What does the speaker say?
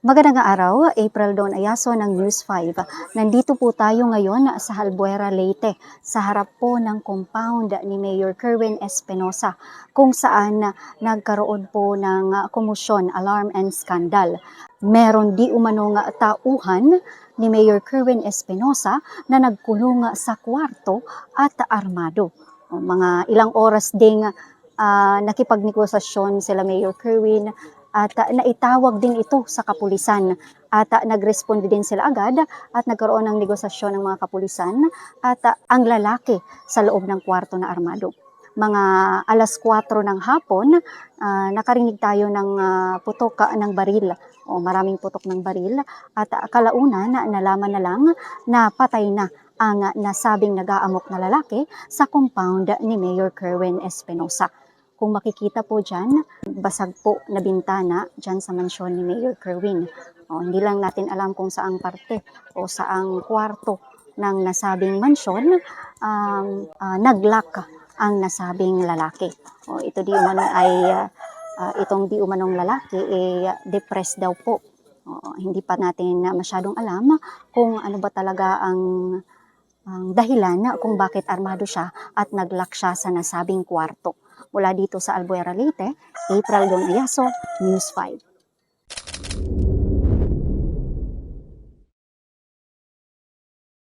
Magandang araw, April Dawn Ayaso ng News 5. Nandito po tayo ngayon sa Albuera, Leyte, sa harap po ng compound ni Mayor Kerwin Espinosa, kung saan nagkaroon po ng komosyon, alarm and scandal. Meron di umanong tauhan ni Mayor Kerwin Espinosa na nagkulong sa kwarto at armado. Mga ilang oras ding nakipagnegosasyon sila Mayor Kerwin at naitawag din ito sa kapulisan at nagresponde din sila agad at nagkaroon ng negosasyon ng mga kapulisan at ang lalaki sa loob ng kwarto na armado. Mga alas 4 ng hapon, nakarinig tayo ng putok ng baril o maraming putok ng baril at kalaunan nalaman na lang na patay na ang nasabing nag-aamok na lalaki sa compound ni Mayor Kerwin Espinosa. Kung makikita po dyan, basag po na bintana dyan sa mansyon ni Mayor Kerwin. Hindi lang natin alam kung saang parte o saang kwarto ng nasabing mansyon naglock ang nasabing lalaki. Ito di umano ay itong di umanong lalaki depressed daw po. Hindi pa natin masyadong alam kung ano ba talaga ang dahilan kung bakit armado siya at naglock siya sa nasabing kwarto. Mula dito sa Albuera, Leyte, April Dawn Ayaso, News 5.